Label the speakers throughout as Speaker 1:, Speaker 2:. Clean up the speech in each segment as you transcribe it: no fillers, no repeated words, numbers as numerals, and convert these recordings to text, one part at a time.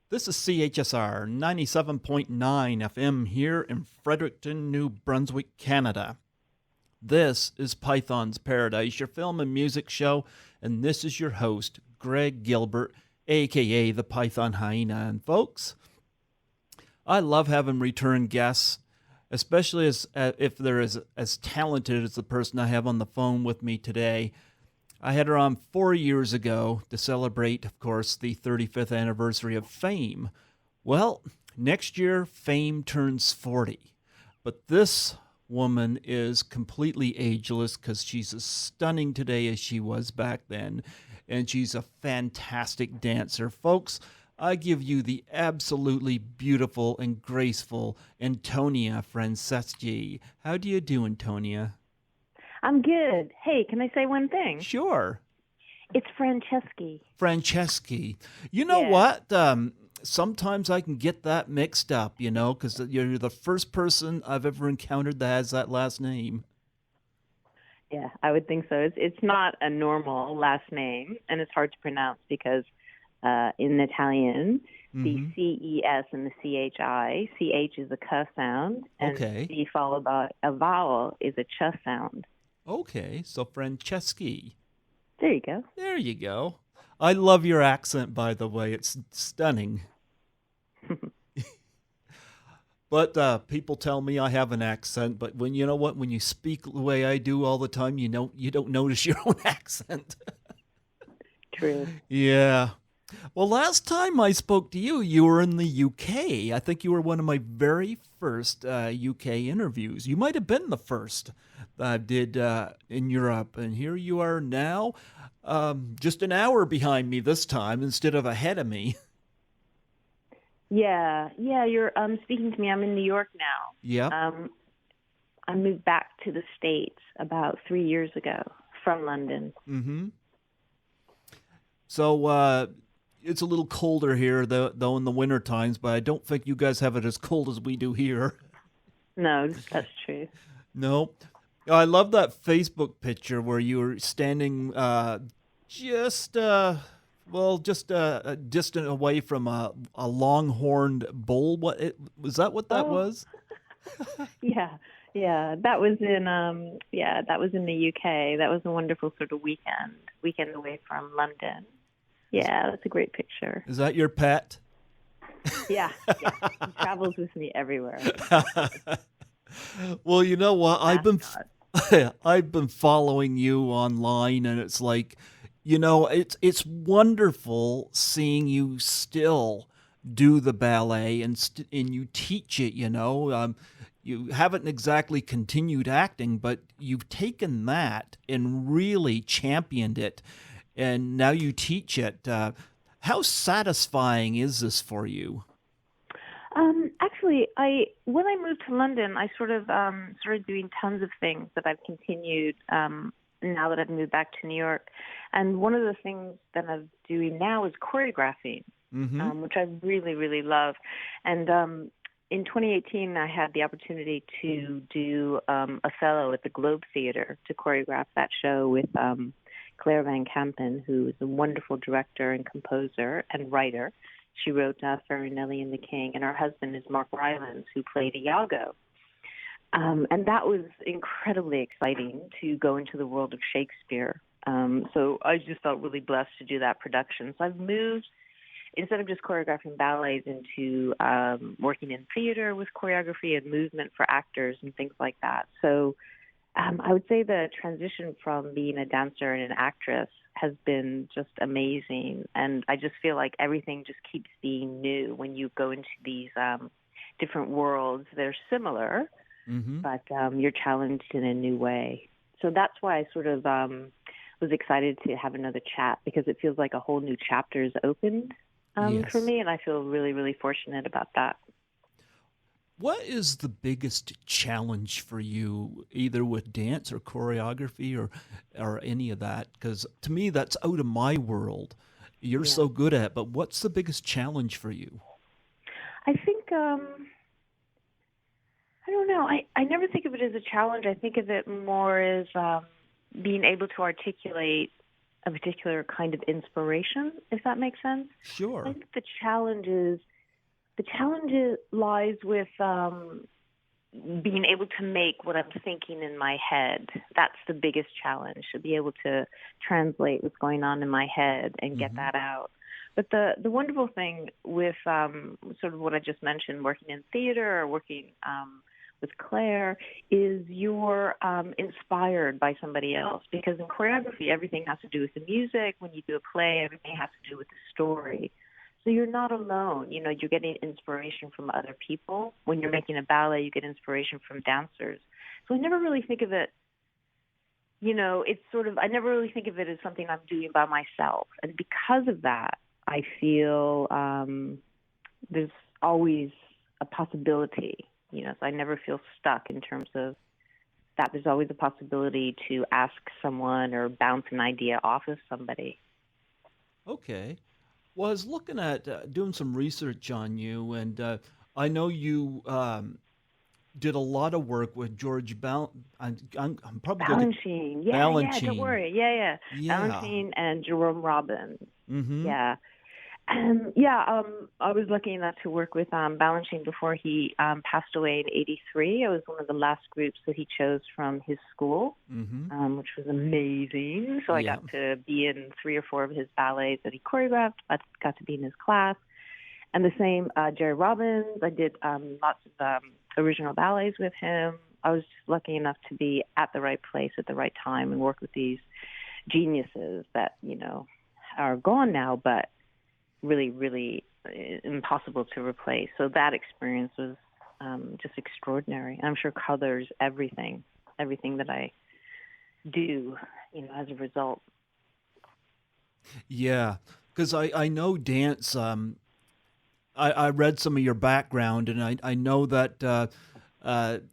Speaker 1: This is CHSR 97.9 FM here in Fredericton, New Brunswick, Canada. This is Python's Paradise, your film and music show, and this is your host, Greg Gilbert, aka the Python Hyena. And folks, I love having return guests, especially if they're as talented as the person I have on the phone with me today. I had her on 4 years ago to celebrate, of course, the 35th anniversary of Fame. Well, next year, Fame turns 40. But this woman is completely ageless because she's as stunning today as she was back then. And she's a fantastic dancer. Folks, I give you the absolutely beautiful and graceful Antonia Franceschi. How do you do, Antonia?
Speaker 2: I'm good. Hey, can I say one thing?
Speaker 1: Sure.
Speaker 2: It's Franceschi.
Speaker 1: Franceschi. You know
Speaker 2: Yeah.
Speaker 1: what? Sometimes I can get that mixed up, because you're the first person I've ever encountered that has that last name.
Speaker 2: Yeah, I would think so. It's not a normal last name, and it's hard to pronounce because in Italian, the CES and the CHI, CH is a K sound, and
Speaker 1: Okay.
Speaker 2: C followed by a vowel is a ch sound.
Speaker 1: Okay, so Franceschi.
Speaker 2: There you go.
Speaker 1: There you go. I love your accent, by the way. It's stunning. But people tell me I have an accent, but when when you speak the way I do all the time, you don't notice your own accent.
Speaker 2: True.
Speaker 1: Yeah. Well, last time I spoke to you, you were in the UK. I think you were one of my very first UK interviews. You might have been the first that I did in Europe. And here you are now, just an hour behind me this time instead of ahead of me.
Speaker 2: Yeah, you're speaking to me. I'm in New York now.
Speaker 1: Yeah.
Speaker 2: I moved back to the States about 3 years ago from London.
Speaker 1: Mm-hmm. So it's a little colder here, though, in the winter times, but I don't think you guys have it as cold as we do here.
Speaker 2: No, that's true.
Speaker 1: No. I love that Facebook picture where you were standing just distant away from a longhorned bull. Was that what that was?
Speaker 2: Yeah, that was in the UK. That was a wonderful sort of weekend away from London. Yeah, that's a great picture.
Speaker 1: Is that your pet?
Speaker 2: Yeah. He travels with me everywhere.
Speaker 1: Well, you know what? I've been following you online, and it's like, it's wonderful seeing you still do the ballet and you teach it. You haven't exactly continued acting, but you've taken that and really championed it, and now you teach it. How satisfying is this for you?
Speaker 2: Actually, when I moved to London, I sort of started doing tons of things that I've continued now that I've moved back to New York. And one of the things that I'm doing now is choreographing, which I really, really love. And in 2018, I had the opportunity to do Othello at the Globe Theater, to choreograph that show with Claire Van Kampen, who is a wonderful director and composer and writer. She wrote Farinelli and the King, and her husband is Mark Rylance, who played Iago. And that was incredibly exciting to go into the world of Shakespeare. So I just felt really blessed to do that production. So I've moved, instead of just choreographing ballets, into working in theater with choreography and movement for actors and things like that. So I would say the transition from being a dancer and an actress has been just amazing. And I just feel like everything just keeps being new when you go into these different worlds. They're similar, but you're challenged in a new way. So that's why I sort of was excited to have another chat, because it feels like a whole new chapter is opened for me, and I feel really, really fortunate about that.
Speaker 1: What is the biggest challenge for you, either with dance or choreography or any of that? Because to me, that's out of my world. You're so good at it, but what's the biggest challenge for you?
Speaker 2: I think, I don't know. I never think of it as a challenge. I think of it more as being able to articulate a particular kind of inspiration, if that makes sense. I
Speaker 1: Sure.
Speaker 2: think the challenge lies with being able to make what I'm thinking in my head. That's the biggest challenge, to be able to translate what's going on in my head and get
Speaker 1: Hmm.
Speaker 2: that out. But the wonderful thing with sort of what I just mentioned, working in theater or working with Claire, is you're inspired by somebody else. Because in choreography, everything has to do with the music. When you do a play, everything has to do with the story. So you're not alone. You know, you're getting inspiration from other people. When you're making a ballet, you get inspiration from dancers. So I never really think of it, it's sort of, I never really think of it as something I'm doing by myself. And because of that, I feel there's always a possibility, so I never feel stuck in terms of that. There's always a possibility to ask someone or bounce an idea off of somebody.
Speaker 1: Okay. Well, I was looking at doing some research on you, and I know you did a lot of work with George I'm probably going to get
Speaker 2: Balanchine. Yeah, yeah, don't
Speaker 1: Balanchine.
Speaker 2: worry. Yeah, yeah.
Speaker 1: Yeah.
Speaker 2: Balanchine and Jerome Robbins.
Speaker 1: Mm-hmm.
Speaker 2: Yeah. Yeah, I was lucky enough to work with Balanchine before he passed away in '83. I was one of the last groups that he chose from his school,
Speaker 1: Mm-hmm.
Speaker 2: which was amazing. So I
Speaker 1: Yeah.
Speaker 2: got to be in 3 or 4 of his ballets that he choreographed. I got to be in his class. And the same, Jerry Robbins. I did lots of original ballets with him. I was just lucky enough to be at the right place at the right time and work with these geniuses that, are gone now, but really, really impossible to replace. So that experience was just extraordinary. I'm sure colors everything that I do, as a result.
Speaker 1: Yeah. Because I know dance. I read some of your background, and I know that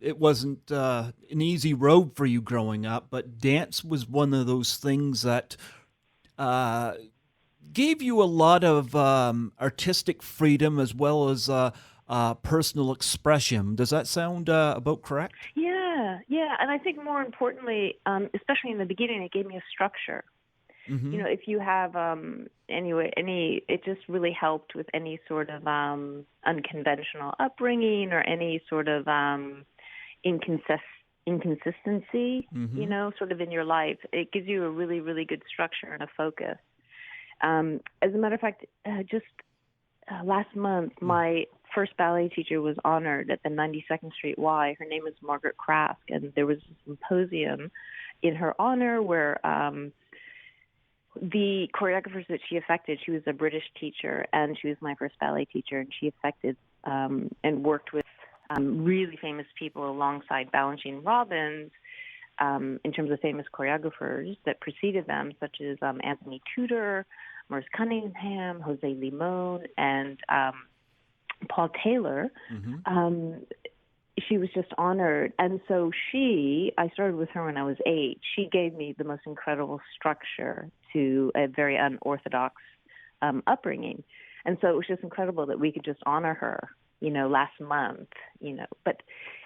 Speaker 1: it wasn't an easy road for you growing up, but dance was one of those things that uh, gave you a lot of artistic freedom as well as personal expression. Does that sound about correct?
Speaker 2: Yeah, yeah. And I think more importantly, especially in the beginning, it gave me a structure.
Speaker 1: Mm-hmm.
Speaker 2: If you have it just really helped with any sort of unconventional upbringing or any sort of inconsistency,
Speaker 1: Mm-hmm.
Speaker 2: sort of in your life. It gives you a really, really good structure and a focus. As a matter of fact, just last month, my first ballet teacher was honored at the 92nd Street Y. Her name is Margaret Krask, and there was a symposium in her honor where the choreographers that she affected, she was a British teacher, and she was my first ballet teacher, and she affected and worked with really famous people alongside Balanchine Robbins in terms of famous choreographers that preceded them, such as Anthony Tudor, Maurice Cunningham, Jose Limon, and Paul Taylor.
Speaker 1: Mm-hmm.
Speaker 2: She was just honored. And so I started with her when I was 8. She gave me the most incredible structure to a very unorthodox upbringing. And so it was just incredible that we could just honor her, last month, But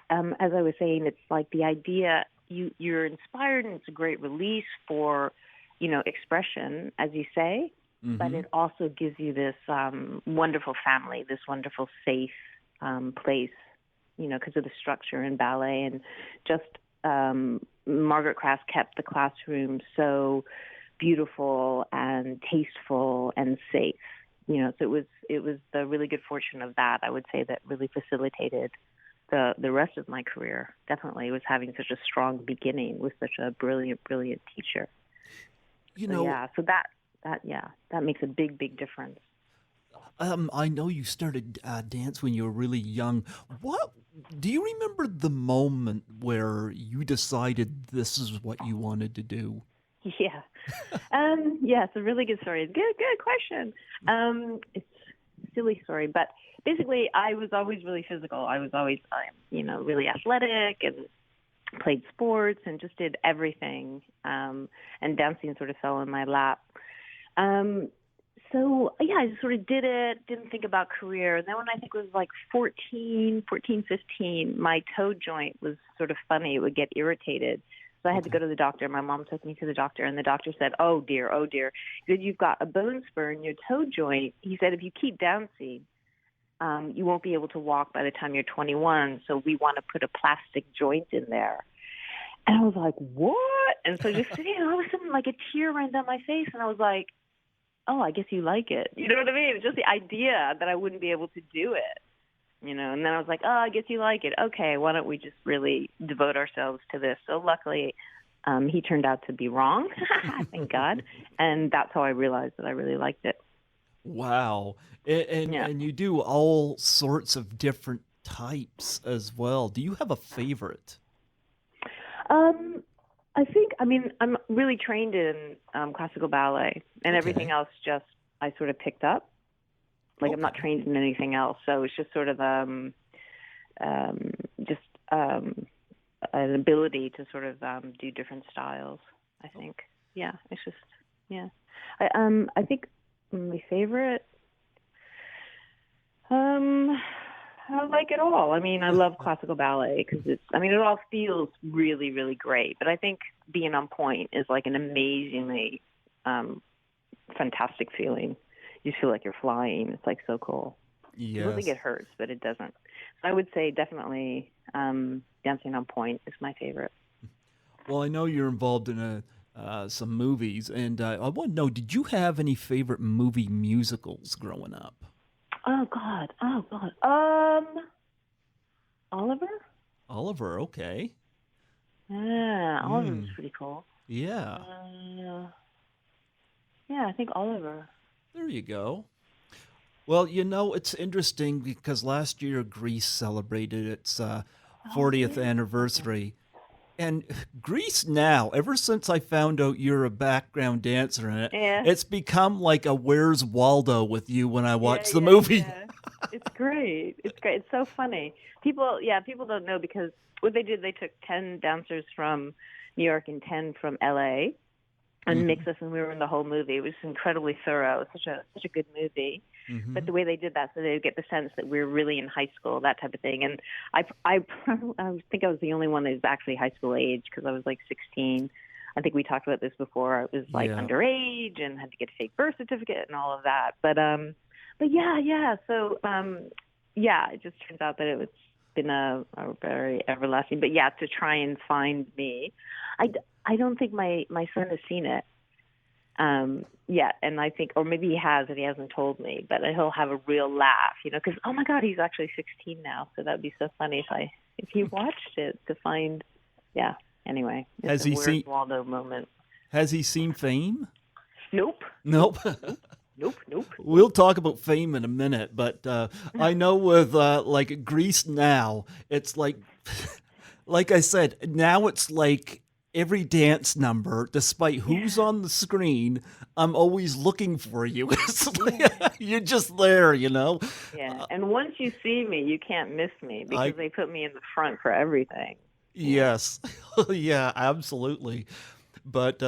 Speaker 2: as I was saying, it's like the idea, you're inspired and it's a great release for, expression, as you say, but
Speaker 1: Mm-hmm.
Speaker 2: it also gives you this wonderful family, this wonderful safe place, because of the structure in ballet. And just Margaret Kraft kept the classroom so beautiful and tasteful and safe. So it was the really good fortune of that, I would say, that really facilitated the rest of my career. Definitely was having such a strong beginning with such a brilliant, brilliant teacher.
Speaker 1: You
Speaker 2: So
Speaker 1: know,
Speaker 2: yeah, so that makes a big, big difference.
Speaker 1: I know you started dance when you were really young. What do you remember the moment where you decided this is what you wanted to do?
Speaker 2: Yeah. Yeah, it's a really good story. Good question. It's a silly story, but basically I was always really physical. I was always, really athletic and played sports and just did everything. And dancing sort of fell in my lap. So yeah, I just sort of did it, didn't think about career. And then when I think it was like 14, 15, my toe joint was sort of funny. It would get irritated. So I had to go to the doctor. My mom took me to the doctor, and the doctor said, oh, dear. He said, you've got a bone spur in your toe joint. He said, if you keep downseed, you won't be able to walk by the time you're 21, so we want to put a plastic joint in there. And I was like, what? And so just sitting, all of a sudden, like a tear ran down my face, and I was like, oh, I guess you like it. You know what I mean? It's just the idea that I wouldn't be able to do it. And then I was like, oh, I guess you like it. Okay, why don't we just really devote ourselves to this? So luckily, he turned out to be wrong, thank God. And that's how I realized that I really liked it.
Speaker 1: Wow. And you do all sorts of different types as well. Do you have a favorite?
Speaker 2: I'm really trained in classical ballet, and everything else just I sort of picked up. Like I'm not trained in anything else, so it's just sort of an ability to sort of do different styles. I think, it's just I think my favorite. I like it all. I mean, I love classical ballet because it all feels really, really great. But I think being on point is like an amazingly fantastic feeling. You feel like you're flying. It's like so cool.
Speaker 1: Yes.
Speaker 2: I don't think it hurts, but it doesn't. So I would say definitely dancing on point is my favorite.
Speaker 1: Well, I know you're involved in some movies, and I want to know, did you have any favorite movie musicals growing up?
Speaker 2: Oh God. Oliver?
Speaker 1: Oliver, okay.
Speaker 2: Yeah, Oliver was pretty cool.
Speaker 1: Yeah.
Speaker 2: I think Oliver.
Speaker 1: There you go. Well, it's interesting because last year Greece celebrated its 40th anniversary. And Greece now, ever since I found out you're a background dancer in it, it's become like a Where's Waldo with you when I watch the movie.
Speaker 2: Yeah. It's great. It's so funny. People don't know because what they did, they took 10 dancers from New York and 10 from LA and mixed us, and we were in the whole movie. It was incredibly thorough. It was such a good movie. But the way they did that, so they would get the sense that we're really in high school, that type of thing. And I think I was the only one that was actually high school age because I was like 16. I think we talked about this before. I was like underage and had to get a fake birth certificate and all of that. But yeah. So it just turns out that it's been a very everlasting. But yeah, to try and find me, I don't think my son has seen it. Yet, and I think, or maybe he has if he hasn't told me, but he'll have a real laugh, because, oh my God, he's actually 16 now, so that'd be so funny if he watched it to find, anyway.
Speaker 1: Has he seen
Speaker 2: Waldo moment?
Speaker 1: Has he seen Fame?
Speaker 2: Nope.
Speaker 1: Nope. We'll talk about Fame in a minute, but I know with like Grease now, it's like I said, now it's like every dance number, despite who's on the screen, I'm always looking for you. It's like, you're just there,
Speaker 2: Yeah, and once you see me, you can't miss me because they put me in the front for everything.
Speaker 1: Yes. Yeah, absolutely. But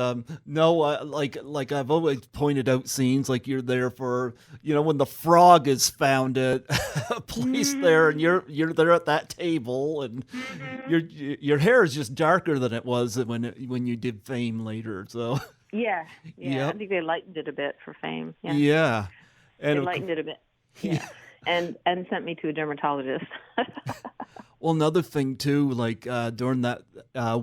Speaker 1: no, like I've always pointed out scenes like you're there for, when the frog is found at a place there, and you're there at that table, and your hair is just darker than it was when you did Fame later. So
Speaker 2: yeah, I think they lightened it a bit for Fame.
Speaker 1: Yeah, and
Speaker 2: they lightened it a bit. Yeah, and sent me to a dermatologist.
Speaker 1: Well, another thing too, like during that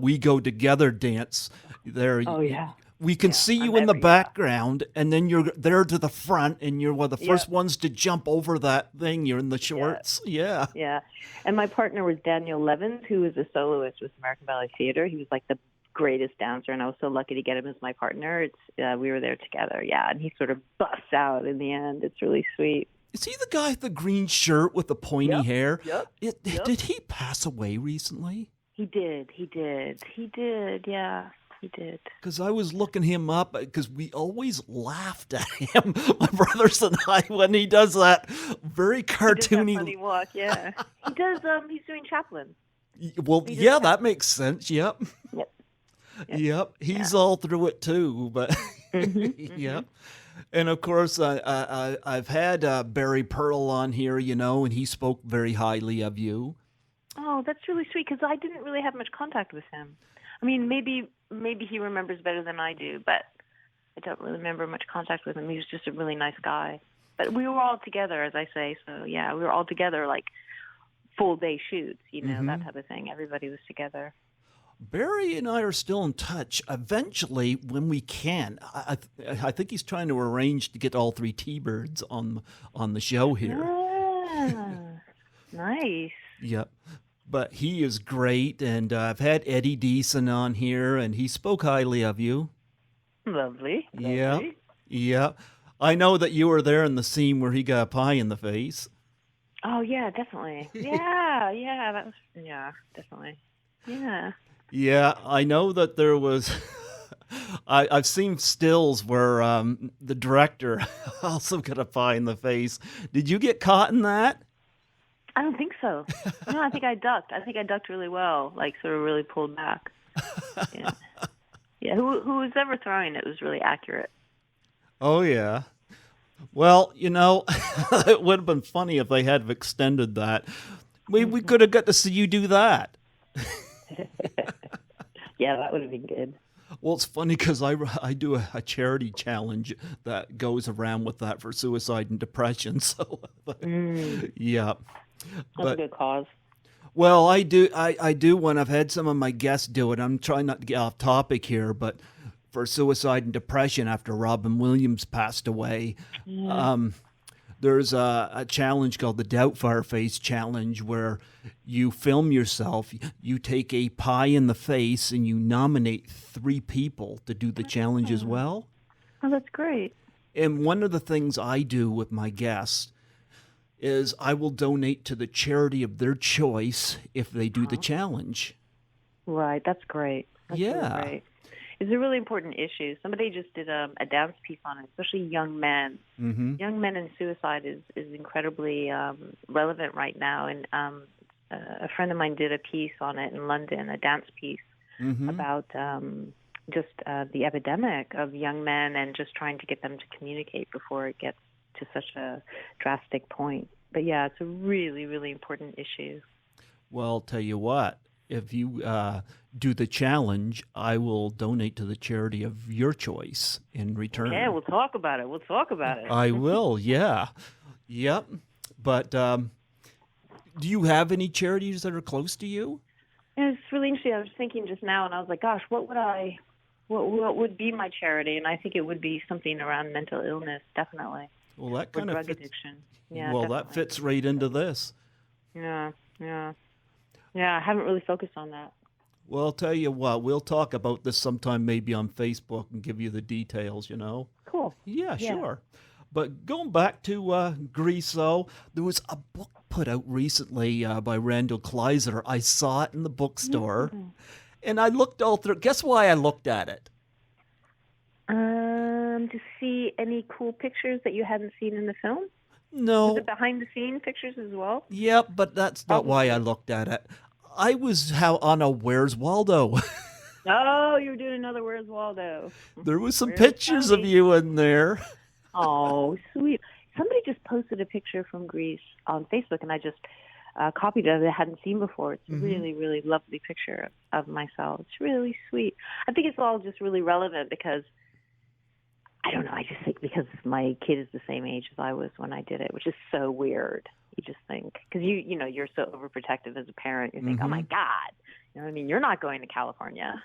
Speaker 1: We Go Together dance, there.
Speaker 2: Oh yeah.
Speaker 1: We can see you in the background, and then you're there to the front, and you're one of the first ones to jump over that thing. You're in the shorts. Yeah.
Speaker 2: And my partner was Daniel Levins, who was a soloist with American Ballet Theater. He was like the greatest dancer, and I was so lucky to get him as my partner. We were there together, and he sort of busts out in the end. It's really sweet.
Speaker 1: Is he the guy with the green shirt with the pointy hair?
Speaker 2: Yep.
Speaker 1: Did he pass away recently?
Speaker 2: He did. Yeah, he did.
Speaker 1: Because I was looking him up because we always laughed at him, my brothers and I, when he does that very cartoony.
Speaker 2: He does that funny walk, yeah. He does. He's doing Chaplin.
Speaker 1: Well, that makes sense. Yep. He's all through it too, but yep. And of course, I've had Barry Pearl on here, and he spoke very highly of you.
Speaker 2: Oh, that's really sweet because I didn't really have much contact with him. I mean, maybe he remembers better than I do, but I don't really remember much contact with him. He was just a really nice guy. But we were all together, as I say. So yeah, we were all together, like full day shoots, that type of thing. Everybody was together.
Speaker 1: Barry and I are still in touch. Eventually, when we can, I think he's trying to arrange to get all three T-Birds on the show here.
Speaker 2: Ah, nice.
Speaker 1: Yep. But he is great, and I've had Eddie Deason on here, and he spoke highly of you.
Speaker 2: Lovely.
Speaker 1: Yeah. Yeah. I know that you were there in the scene where he got a pie in the face.
Speaker 2: Oh yeah, definitely. Yeah, that was definitely. Yeah.
Speaker 1: Yeah, I know that there was. I've seen stills where the director also got a pie in the face. Did you get caught in that?
Speaker 2: I don't think so. No, I think I ducked. I think I ducked really well, like sort of really pulled back. Yeah. Yeah. Who was ever throwing it was really accurate.
Speaker 1: Oh yeah. Well, it would have been funny if they had extended that. We could have got to see you do that.
Speaker 2: Yeah, that would have been good.
Speaker 1: Well, it's funny because I do a charity challenge that goes around with that for suicide and depression. So, yeah.
Speaker 2: That's a good cause.
Speaker 1: Well, I do when I've had some of my guests do it. I'm trying not to get off topic here, but for suicide and depression after Robin Williams passed away, there's a challenge called the Doubtfire Face Challenge where you film yourself, you take a pie in the face, and you nominate 3 people to do the challenge as well.
Speaker 2: Oh, that's great.
Speaker 1: And one of the things I do with my guests is I will donate to the charity of their choice if they do the challenge.
Speaker 2: Right, that's great. That's really great. It's a really important issue. Somebody just did a dance piece on it, especially young men. Mm-hmm. Young men and suicide is incredibly relevant right now. And a friend of mine did a piece on it in London, a dance piece about just the epidemic of young men and just trying to get them to communicate before it gets to such a drastic point. But yeah, it's a really, really important issue.
Speaker 1: Well, I'll tell you what. If you do the challenge, I will donate to the charity of your choice in return.
Speaker 2: Yeah, we'll talk about it.
Speaker 1: I will, yeah. Yep. But do you have any charities that are close to you?
Speaker 2: Yeah, it's really interesting. I was thinking just now, and I was like, gosh, what would be my charity? And I think it would be something around mental illness, definitely.
Speaker 1: Well, that kind of
Speaker 2: drug
Speaker 1: fits.
Speaker 2: Addiction. Yeah,
Speaker 1: well,
Speaker 2: definitely.
Speaker 1: That fits right into this.
Speaker 2: Yeah. Yeah, I haven't really focused on that.
Speaker 1: Well, I'll tell you what, we'll talk about this sometime maybe on Facebook and give you the details,
Speaker 2: Cool.
Speaker 1: Yeah, sure. But going back to Grease, there was a book put out recently by Randall Kleiser. I saw it in the bookstore, and I looked all through. Guess why I looked at it?
Speaker 2: To see any cool pictures that you hadn't seen in the film?
Speaker 1: No.
Speaker 2: Is it behind-the-scenes pictures as well?
Speaker 1: Yep, but that's not why I looked at it. I was on a Where's Waldo.
Speaker 2: Oh, you were doing another Where's Waldo.
Speaker 1: There was some pictures of you in there.
Speaker 2: Oh, sweet. Somebody just posted a picture from Greece on Facebook, and I just copied it that I hadn't seen before. It's a really, really lovely picture of myself. It's really sweet. I think it's all just really relevant because I don't know. I just think because my kid is the same age as I was when I did it, which is so weird. You just think because you're so overprotective as a parent. You think, oh my God, I mean, you're not going to California.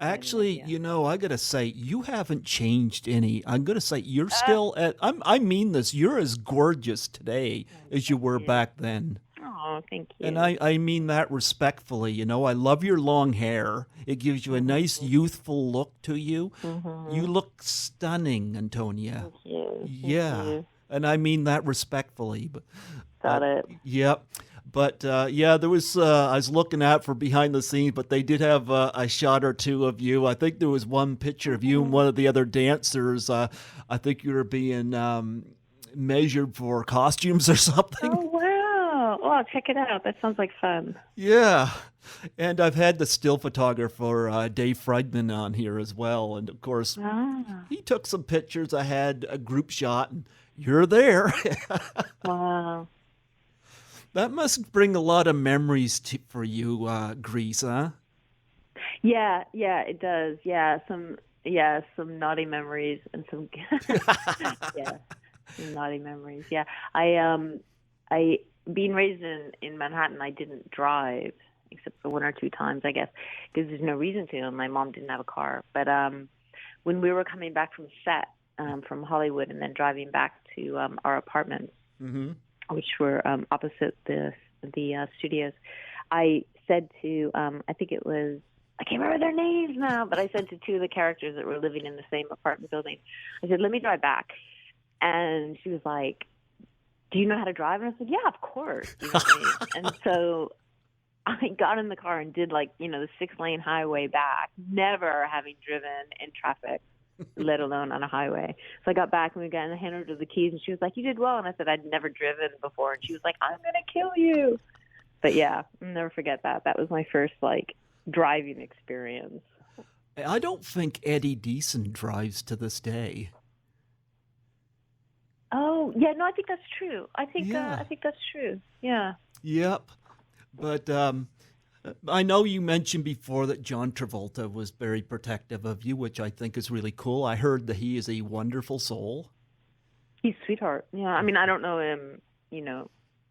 Speaker 1: Actually, I gotta say you haven't changed any. I'm gonna say you're still at. I mean this. You're as gorgeous today as you were back then.
Speaker 2: Oh, thank you.
Speaker 1: And I mean that respectfully. I love your long hair. It gives you a nice youthful look to you. You look stunning, Antonia.
Speaker 2: Thank you.
Speaker 1: Yeah.
Speaker 2: Thank you.
Speaker 1: And I mean that respectfully.
Speaker 2: Got it.
Speaker 1: Yep. But there was. I was looking out for behind the scenes, but they did have a shot or two of you. I think there was one picture of you and one of the other dancers. I think you were being measured for costumes or something.
Speaker 2: Oh wow! Oh, I'll check it out. That sounds like fun.
Speaker 1: Yeah, and I've had the still photographer Dave Friedman on here as well, and of course he took some pictures. I had a group shot, and you're there.
Speaker 2: Wow.
Speaker 1: That must bring a lot of memories for you, Grease, huh?
Speaker 2: Yeah, it does. Some naughty memories and some yeah, some naughty memories. Yeah. I being raised in Manhattan, I didn't drive except for one or two times, I guess, because there's no reason to. And my mom didn't have a car. But when we were coming back from set from Hollywood and then driving back to our apartments,
Speaker 1: Mm-hmm.
Speaker 2: which were opposite the studios, I said to I think it was, I can't remember their names now, but I said to two of the characters that were living in the same apartment building, I said, "Let me drive back." And she was like, "Do you know how to drive?" And I said, "Yeah, of course." You know what I mean? And so I got in the car and did, like, the 6-lane highway back, never having driven in traffic, let alone on a highway. So I got back and we got in the handed her the keys and she was like, "You did well." And I said, "I'd never driven before." And she was like, "I'm going to kill you." But yeah, I'll never forget that. That was my first, like, driving experience.
Speaker 1: I don't think Eddie Deason drives to this day.
Speaker 2: Oh, yeah, no, I think that's true.
Speaker 1: Yeah.
Speaker 2: I think that's true. Yeah.
Speaker 1: Yep. But I know you mentioned before that John Travolta was very protective of you, which I think is really cool. I heard that he is a wonderful soul.
Speaker 2: He's a sweetheart. Yeah, I mean, I don't know him,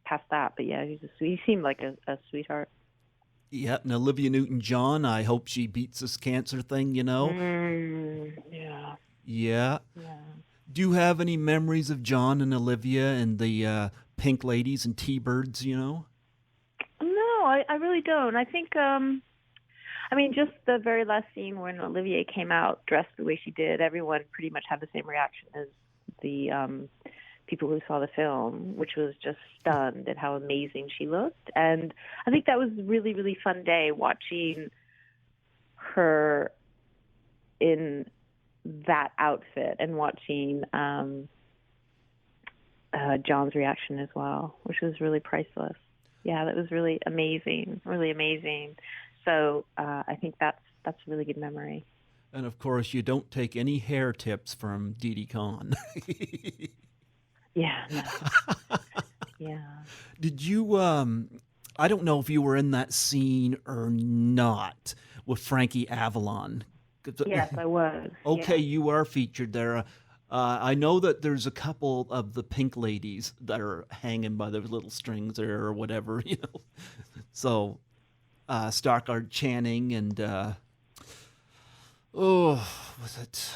Speaker 2: past that, but yeah, he seemed like a sweetheart.
Speaker 1: Yeah, and Olivia Newton-John, I hope she beats this cancer thing, you know?
Speaker 2: Yeah.
Speaker 1: Yeah.
Speaker 2: Yeah.
Speaker 1: Do you have any memories of John and Olivia and the Pink Ladies and T-Birds, you know?
Speaker 2: No, I really don't. I think, I mean, just the very last scene when Olivia came out dressed the way she did, everyone pretty much had the same reaction as the people who saw the film, which was just stunned at how amazing she looked. And I think that was a really, really fun day watching her in that outfit and watching John's reaction as well, which was really priceless. Yeah, that was really amazing, really amazing. So I think that's a really good memory.
Speaker 1: And of course, you don't take any hair tips from Didi Khan.
Speaker 2: Yeah, no. Yeah.
Speaker 1: Did you, I don't know if you were in that scene or not with Frankie Avalon.
Speaker 2: Yes, I was.
Speaker 1: Okay,
Speaker 2: Yeah.
Speaker 1: you are featured there. I know that there's a couple of the Pink Ladies that are hanging by those little strings there or whatever, you know. So, Stockard Channing and, was it?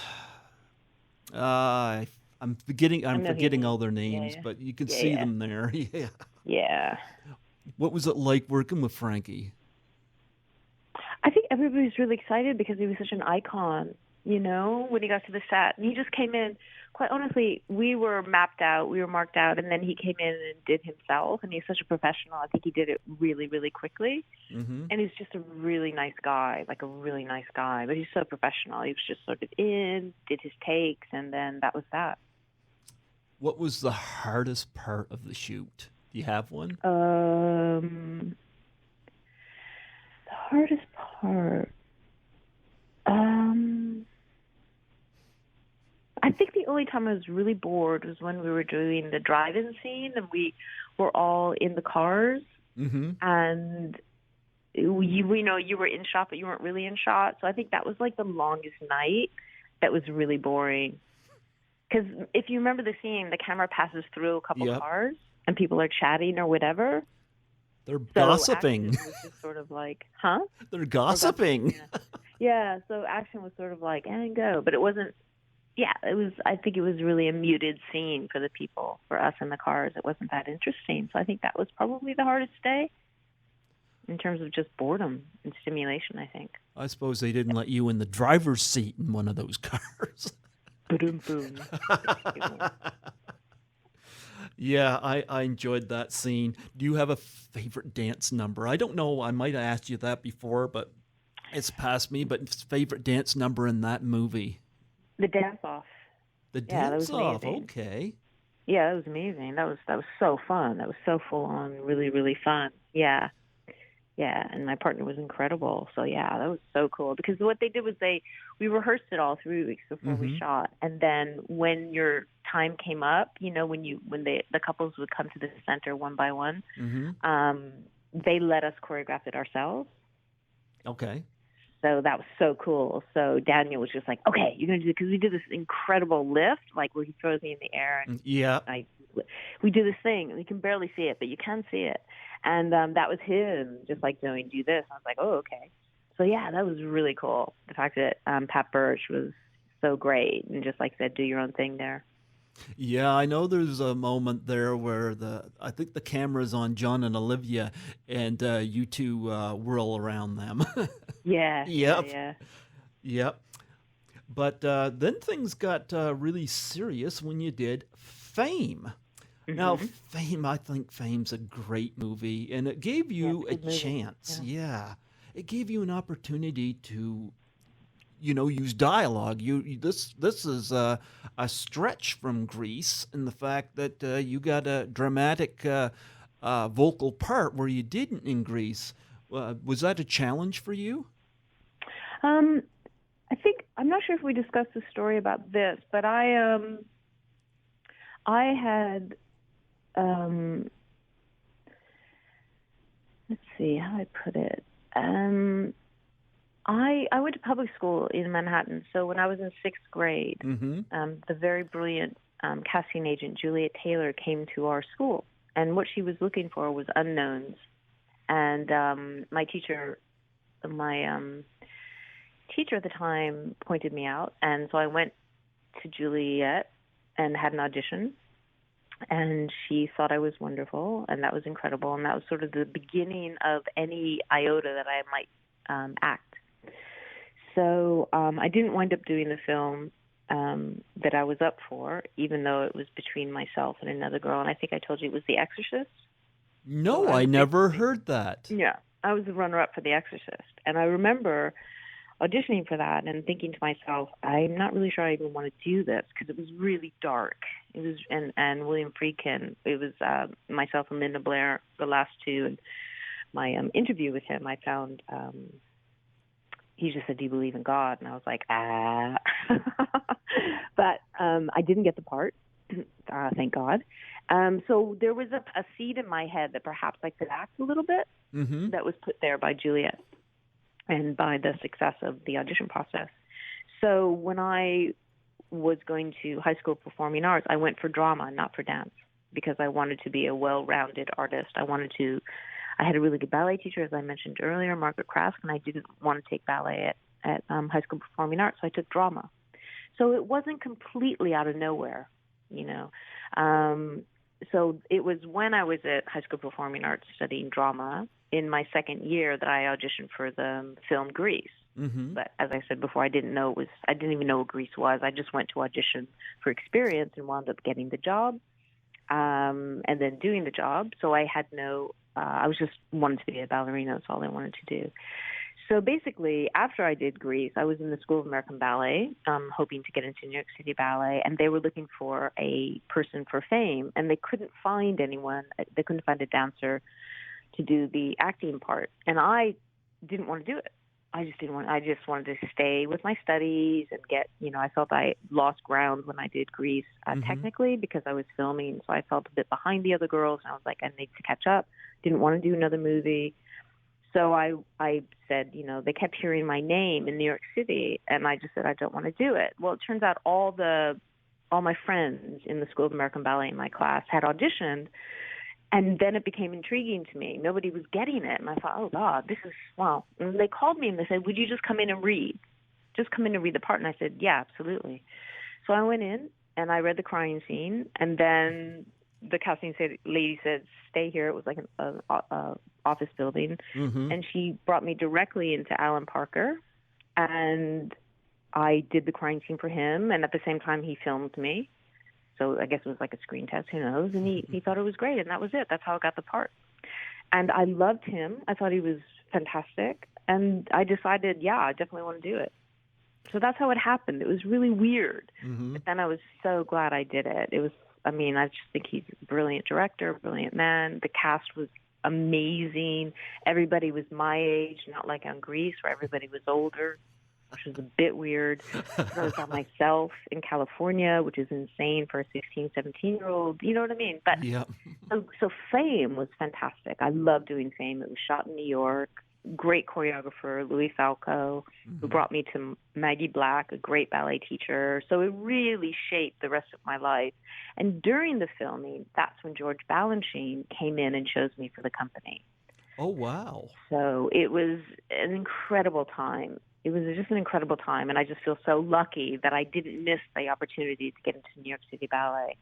Speaker 1: I'm forgetting all their names,
Speaker 2: Yeah.
Speaker 1: but you can
Speaker 2: Yeah,
Speaker 1: see
Speaker 2: yeah.
Speaker 1: them there. Yeah.
Speaker 2: Yeah.
Speaker 1: What was it like working with Frankie?
Speaker 2: I think everybody was really excited because he was such an icon, when he got to the set. And he just came in, quite honestly, we were marked out, and then he came in and did himself. And he's such a professional. I think he did it really, really quickly.
Speaker 1: Mm-hmm.
Speaker 2: And he's just a really nice guy, like a really nice guy. But he's so professional. He was just sort of in, did his takes, and then that was that.
Speaker 1: What was the hardest part of the shoot? Do you have one?
Speaker 2: The hardest part. I think the only time I was really bored was when we were doing the drive-in scene and we were all in the cars,
Speaker 1: Mm-hmm.
Speaker 2: and we know you were in shot, but you weren't really in shot. So I think that was like the longest night. That was really boring. Because if you remember the scene, the camera passes through a couple
Speaker 1: Yep.
Speaker 2: cars and people are chatting or whatever.
Speaker 1: They're
Speaker 2: So
Speaker 1: gossiping.
Speaker 2: action was just sort of like, huh?
Speaker 1: They're gossiping.
Speaker 2: Yeah, so action was sort of like, and go. But it wasn't, I think it was really a muted scene for the people, for us in the cars. It wasn't that interesting. So I think that was probably the hardest day in terms of just boredom and stimulation, I think.
Speaker 1: I suppose they didn't let you in the driver's seat in one of those cars.
Speaker 2: Boom, boom.
Speaker 1: Yeah, I enjoyed that scene. Do you have a favorite dance number? I don't know. I might have asked you that before, but it's past me. But favorite dance number in that movie?
Speaker 2: The dance-off.
Speaker 1: The
Speaker 2: Yeah, that was
Speaker 1: dance-off.
Speaker 2: amazing.
Speaker 1: Okay.
Speaker 2: Yeah, that was amazing. That was so fun. That was so full on, really, really fun. Yeah. Yeah, and my partner was incredible. So yeah, that was so cool. Because what they did was we rehearsed it all 3 weeks before we shot, and then when your time came up, when the couples would come to the center one by one,
Speaker 1: Mm-hmm.
Speaker 2: they let us choreograph it ourselves.
Speaker 1: Okay.
Speaker 2: So that was so cool. So Daniel was just like, okay, you're going to do it. Because we did this incredible lift, like where he throws me in the air. And
Speaker 1: Yeah.
Speaker 2: we do this thing. And you can barely see it, but you can see it. And that was him just like doing, do this. I was like, oh, okay. So, yeah, that was really cool. The fact that Pat Birch was so great and just like said, do your own thing there.
Speaker 1: Yeah, I know there's a moment there where I think the camera's on John and Olivia, and you two whirl around them.
Speaker 2: Yeah,
Speaker 1: Yep,
Speaker 2: yeah.
Speaker 1: yep. But then things got really serious when you did Fame. Now,
Speaker 2: Mm-hmm.
Speaker 1: Fame, I think Fame's a great movie, and it gave
Speaker 2: Yeah,
Speaker 1: you
Speaker 2: it's a
Speaker 1: a
Speaker 2: good movie.
Speaker 1: chance.
Speaker 2: Yeah.
Speaker 1: Yeah, it gave you an opportunity to use dialogue. This is a stretch from Grease in the fact that you got a dramatic vocal part where you didn't in Grease. Was that a challenge for you?
Speaker 2: Um, I think I'm not sure if we discussed the story about this, but I had let's see how I put it. I went to public school in Manhattan, so when I was in sixth grade,
Speaker 1: Mm-hmm.
Speaker 2: the very brilliant casting agent Juliet Taylor came to our school, and what she was looking for was unknowns. And my teacher at the time pointed me out, and so I went to Juliet and had an audition, and she thought I was wonderful, and that was incredible, and that was sort of the beginning of any iota that I might act. So I didn't wind up doing the film that I was up for, even though it was between myself and another girl, and I think I told you it was The Exorcist.
Speaker 1: No,
Speaker 2: So
Speaker 1: I never heard that.
Speaker 2: Yeah, I was the runner-up for The Exorcist, and I remember auditioning for that and thinking to myself, I'm not really sure I even want to do this because it was really dark. It was and William Friedkin. It was myself and Linda Blair, the last two. And my interview with him, I found he just said, "Do you believe in God?" And I was like, ah. But I didn't get the part. Thank God. So there was a seed in my head that perhaps I could act a little bit.
Speaker 1: Mm-hmm.
Speaker 2: That was put there by Juliet and by the success of the audition process. So when I was going to high school performing arts, I went for drama, not for dance, because I wanted to be a well-rounded artist. I had a really good ballet teacher, as I mentioned earlier, Margaret Krask, and I didn't want to take ballet at high school performing arts, so I took drama. So it wasn't completely out of nowhere, you know. So it was when I was at high school performing arts studying drama in my second year that I auditioned for the film Grease.
Speaker 1: Mm-hmm.
Speaker 2: But as I said before, I didn't even know what Grease was. I just went to audition for experience and wound up getting the job, and then doing the job. So I had I was just wanted to be a ballerina. That's all I wanted to do. So basically, after I did Grease, I was in the School of American Ballet, hoping to get into New York City Ballet, and they were looking for a person for Fame, and they couldn't find anyone. They couldn't find a dancer to do the acting part, and I didn't want to do it. I just wanted to stay with my studies and get, I felt I lost ground when I did Grease, technically, because I was filming, so I felt a bit behind the other girls, and I was like, I need to catch up. Didn't want to do another movie. So I said, they kept hearing my name in New York City, and I just said, I don't want to do it. Well, it turns out all my friends in the School of American Ballet in my class had auditioned, and then it became intriguing to me. Nobody was getting it, and I thought, oh, God, this is, wow. And they called me, and they said, would you just come in and read? Just come in and read the part. And I said, yeah, absolutely. So I went in, and I read the crying scene, and then the casting lady said, stay here. It was like an office building.
Speaker 1: Mm-hmm.
Speaker 2: And she brought me directly into Alan Parker, and I did the crying scene for him, and at the same time he filmed me. So I guess it was like a screen test, who knows, and he thought it was great, and that was it. That's how I got the part. And I loved him. I thought he was fantastic, and I decided, yeah, I definitely want to do it. So that's how it happened. It was really weird, but then I was so glad I did it. I just think he's a brilliant director, a brilliant man. The cast was amazing. Everybody was my age, not like on Grease where everybody was older, which was a bit weird. I was by myself in California, which is insane for a 16, 17-year-old. You know what I mean? But
Speaker 1: Yeah.
Speaker 2: so Fame was fantastic. I love doing Fame. It was shot in New York. great choreographer, Louis Falco, who
Speaker 1: Mm-hmm.
Speaker 2: brought me to Maggie Black, a great ballet teacher. So it really shaped the rest of my life. And during the filming, that's when George Balanchine came in and chose me for the company.
Speaker 1: Oh, wow.
Speaker 2: So it was an incredible time. It was just an incredible time, and I just feel so lucky that I didn't miss the opportunity to get into New York City Ballet.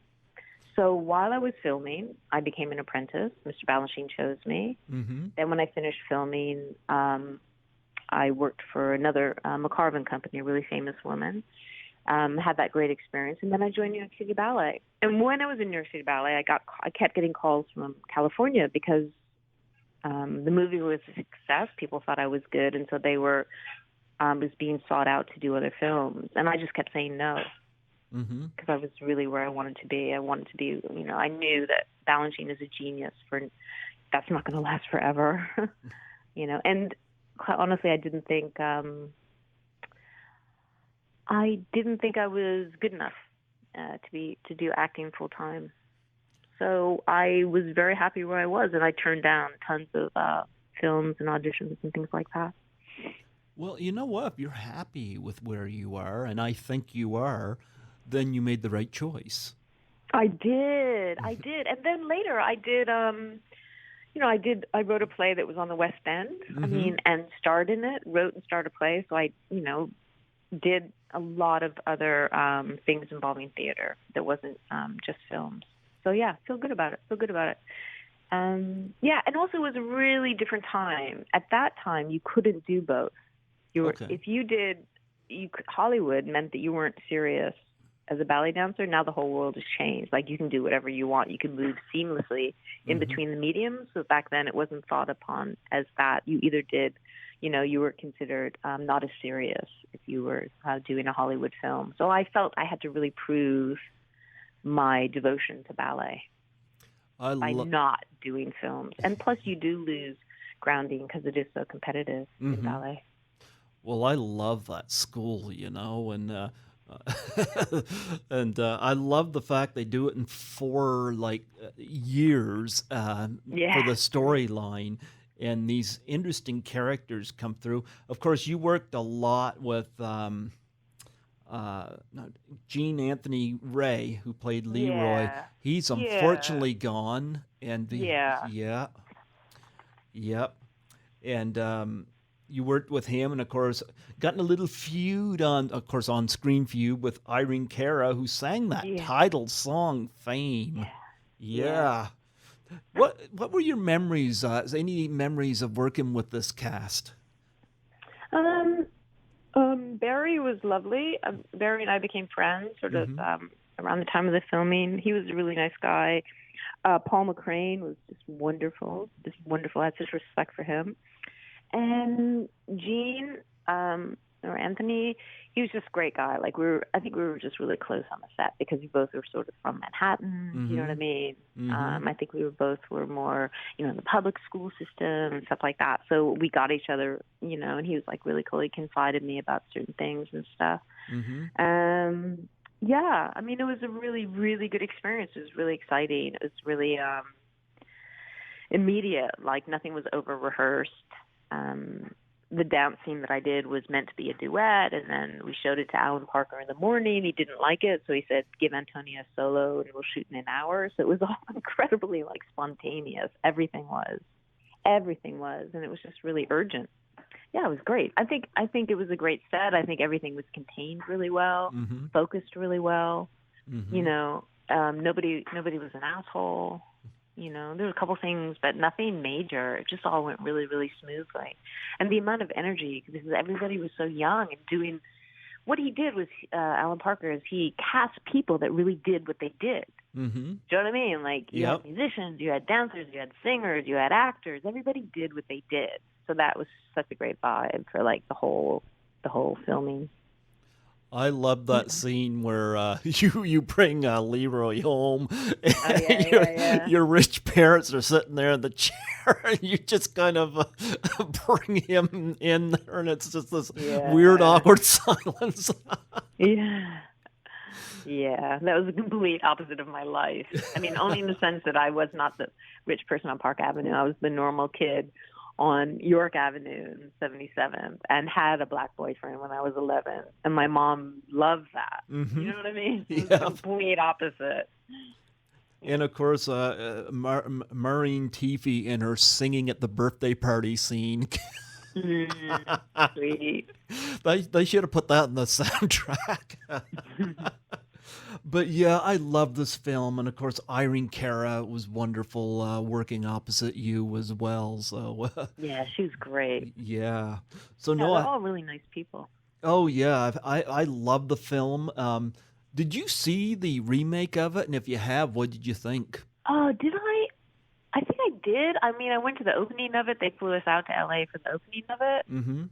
Speaker 2: So while I was filming, I became an apprentice. Mr. Balanchine chose me.
Speaker 1: Mm-hmm.
Speaker 2: Then when I finished filming, I worked for another McCarvin company, a really famous woman. Had that great experience, and then I joined New York City Ballet. And when I was in New York City Ballet, I kept getting calls from California because the movie was a success. People thought I was good, and so they were was being sought out to do other films, and I just kept saying no
Speaker 1: Mm-hmm.
Speaker 2: because I was really where I wanted to be. I wanted to be, I knew that Balanchine is a genius. That's not going to last forever, And quite honestly, I didn't think I was good enough to do acting full time. So I was very happy where I was, and I turned down tons of films and auditions and things like that.
Speaker 1: Well, you know what? If you're happy with where you are, and I think you are, then you made the right choice.
Speaker 2: I did. And then later I did, I wrote a play that was on the West End,
Speaker 1: Mm-hmm.
Speaker 2: and starred in it, wrote and starred a play. So I, did a lot of other things involving theater that wasn't just films. So yeah, feel good about it. Yeah, and also it was a really different time. At that time, you couldn't do both.
Speaker 1: Okay.
Speaker 2: If you did, Hollywood meant that you weren't serious as a ballet dancer. Now the whole world has changed. Like you can do whatever you want. You can move seamlessly in
Speaker 1: Mm-hmm.
Speaker 2: between the mediums. So back then it wasn't thought upon as that. You either did, you were considered not as serious if you were doing a Hollywood film. So I felt I had to really prove my devotion to ballet
Speaker 1: I
Speaker 2: by
Speaker 1: love.
Speaker 2: not doing films. And plus you do lose grounding because it is so competitive in
Speaker 1: Mm-hmm.
Speaker 2: ballet.
Speaker 1: Well, I love that school, and I love the fact they do it in 4 years for
Speaker 2: Yeah.
Speaker 1: the storyline, and these interesting characters come through. Of course, you worked a lot with no, Gene Anthony Ray, who played Leroy.
Speaker 2: Yeah.
Speaker 1: He's
Speaker 2: Yeah.
Speaker 1: unfortunately gone, and
Speaker 2: Yeah.
Speaker 1: yeah, yep. And you worked with him, and of course, got in a little feud on screen feud with Irene Cara, who sang that
Speaker 2: Yeah.
Speaker 1: title song, "Fame."
Speaker 2: Yeah.
Speaker 1: Yeah. What were your memories? Any memories of working with this cast?
Speaker 2: Um, Barry was lovely. Barry and I became friends sort of
Speaker 1: Mm-hmm.
Speaker 2: around the time of the filming. He was a really nice guy. Paul McCrane was just wonderful. I had such respect for him. And Gene, or Anthony, he was just a great guy. I think we were just really close on the set because we both were sort of from Manhattan. You know what I
Speaker 1: Mm-hmm.
Speaker 2: mean?
Speaker 1: Mm-hmm.
Speaker 2: I think we were more, in the public school system and stuff like that. So we got each other, and he was like really cool. He confided in me about certain things and stuff.
Speaker 1: Mm-hmm.
Speaker 2: Yeah, I mean, it was a really, really good experience. It was really exciting. It was really immediate. Like nothing was over rehearsed. The dance scene that I did was meant to be a duet, and then we showed it to Alan Parker in the morning. He didn't like it, so he said, "Give Antonia a solo, and we'll shoot in an hour." So it was all incredibly spontaneous. Everything was, and it was just really urgent. Yeah, it was great. I think it was a great set. I think everything was contained really well,
Speaker 1: Mm-hmm.
Speaker 2: focused really well.
Speaker 1: Mm-hmm.
Speaker 2: Nobody was an asshole. There were a couple things, but nothing major. It just all went really, really smoothly. And the amount of energy, because everybody was so young and doing what he did was, Alan Parker, is he cast people that really did what they did.
Speaker 1: Mm-hmm.
Speaker 2: Do you know what I mean? Like you
Speaker 1: Yep.
Speaker 2: had musicians, you had dancers, you had singers, you had actors. Everybody did what they did. So that was such a great vibe for the whole filming.
Speaker 1: I love that scene where you bring Leroy home, and
Speaker 2: Oh yeah,
Speaker 1: your
Speaker 2: yeah, yeah.
Speaker 1: your rich parents are sitting there in the chair, and you just kind of bring him in there, and it's just this weird,
Speaker 2: Yeah.
Speaker 1: awkward silence.
Speaker 2: Yeah. Yeah, that was the complete opposite of my life. I mean, only in the sense that I was not the rich person on Park Avenue. I was the normal kid on York Avenue in 77th and had a black boyfriend when I was 11. And my mom loved that.
Speaker 1: Mm-hmm.
Speaker 2: You know what I mean? It was
Speaker 1: Yeah.
Speaker 2: complete opposite.
Speaker 1: And of course, Maureen Teefy and her singing at the birthday party scene.
Speaker 2: Sweet.
Speaker 1: They should have put that in the soundtrack. But yeah, I love this film, and of course, Irene Cara was wonderful working opposite you as well. So
Speaker 2: Yeah, she was great.
Speaker 1: yeah. So
Speaker 2: Yeah,
Speaker 1: no,
Speaker 2: they're all really nice people.
Speaker 1: oh yeah, I love the film. Did you see the remake of it? And if you have, what did you think?
Speaker 2: Oh, did I? I think I did. I mean, I went to the opening of it. They flew us out to LA for the opening of it.
Speaker 1: Mm-hmm.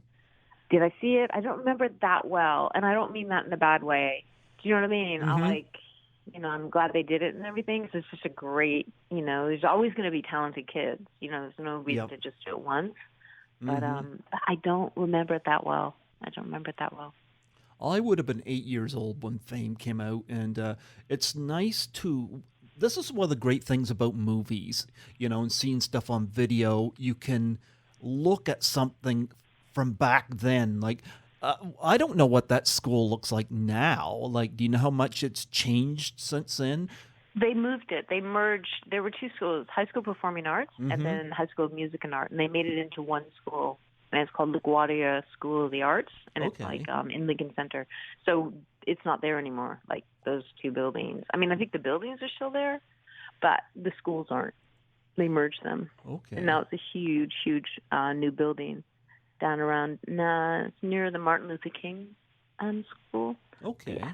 Speaker 2: Did I see it? I don't remember it that well, and I don't mean that in a bad way. Do you know what I mean?
Speaker 1: Mm-hmm.
Speaker 2: I'm glad they did it and everything. So it's just a great, there's always going to be talented kids. There's no reason to just do it once. But
Speaker 1: Mm-hmm.
Speaker 2: I don't remember it that well.
Speaker 1: I would have been 8 years old when Fame came out, and it's nice to. This is one of the great things about movies, and seeing stuff on video. You can look at something from back then. Like, I don't know what that school looks like now. Like, do you know how much it's changed since then?
Speaker 2: They moved it. They merged. There were two schools: High School Performing Arts and then High School of Music and Art, and they made it into one school. And it's called LaGuardia School of the Arts, and it's like in Lincoln Center. So it's not there anymore, like those two buildings. I mean, I think the buildings are still there, but the schools aren't. They merged them.
Speaker 1: Okay.
Speaker 2: And now it's a huge, huge new building down around, it's near the Martin Luther King school.
Speaker 1: Okay.
Speaker 2: Yeah.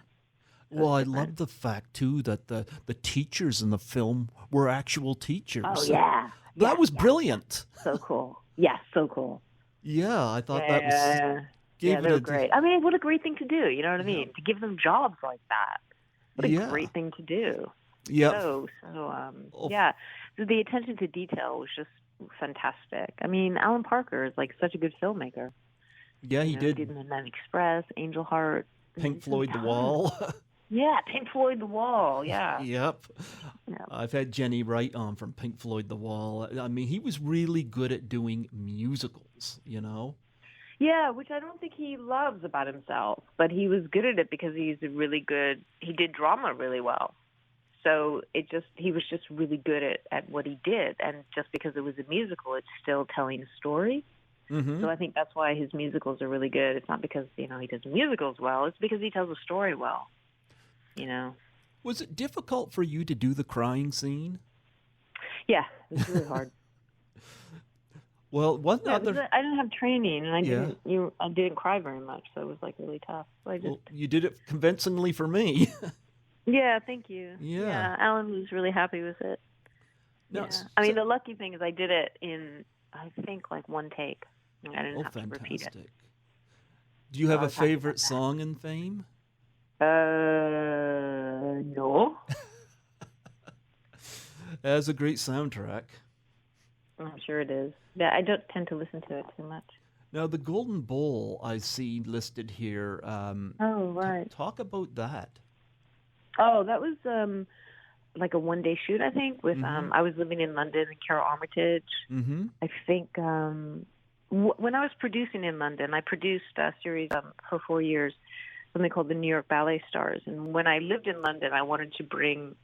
Speaker 1: Well, I love the fact, too, that the teachers in the film were actual teachers.
Speaker 2: Oh, yeah.
Speaker 1: That was brilliant.
Speaker 2: So cool. Yeah, so cool.
Speaker 1: Yeah, I thought that was...
Speaker 2: Yeah, they were great. I mean, what a great thing to do, you know what I mean? To give them jobs like that. What a great thing to do.
Speaker 1: Yeah.
Speaker 2: So the attention to detail was just fantastic. I mean, Alan Parker is like such a good filmmaker.
Speaker 1: Yeah, he did.
Speaker 2: He did Midnight Express, Angel Heart.
Speaker 1: Pink Floyd The Wall.
Speaker 2: Yeah, Pink Floyd The Wall, yeah.
Speaker 1: Yep. I've had Jenny Wright on from Pink Floyd The Wall. I mean, he was really good at doing musicals,
Speaker 2: Yeah, which I don't think he loves about himself, but he was good at it because he did drama really well. So he was just really good at what he did, and just because it was a musical, it's still telling a story.
Speaker 1: Mm-hmm.
Speaker 2: So I think that's why his musicals are really good. It's not because, he does musicals well, it's because he tells a story well,
Speaker 1: Was it difficult for you to do the crying scene?
Speaker 2: Yeah, it was really hard.
Speaker 1: Well,
Speaker 2: I didn't have training, and I didn't cry very much, so it was like really tough. So
Speaker 1: you did it convincingly for me.
Speaker 2: Yeah, thank you.
Speaker 1: Yeah.
Speaker 2: Alan was really happy with it.
Speaker 1: No,
Speaker 2: yeah. I mean, the lucky thing is I did it in, I think, like one take. I didn't have to repeat it.
Speaker 1: Do you have a favorite song in Fame?
Speaker 2: No.
Speaker 1: It has a great soundtrack.
Speaker 2: I'm sure it is. Yeah, I don't tend to listen to it too much.
Speaker 1: Now, the Golden Bowl I see listed here.
Speaker 2: Oh, right.
Speaker 1: Talk about that.
Speaker 2: Oh, that was like a one-day shoot, I think. With I was living in London and Carol Armitage. Mm-hmm. I think when I was producing in London, I produced a series for 4 years, something called the New York Ballet Stars. And when I lived in London, I wanted to bring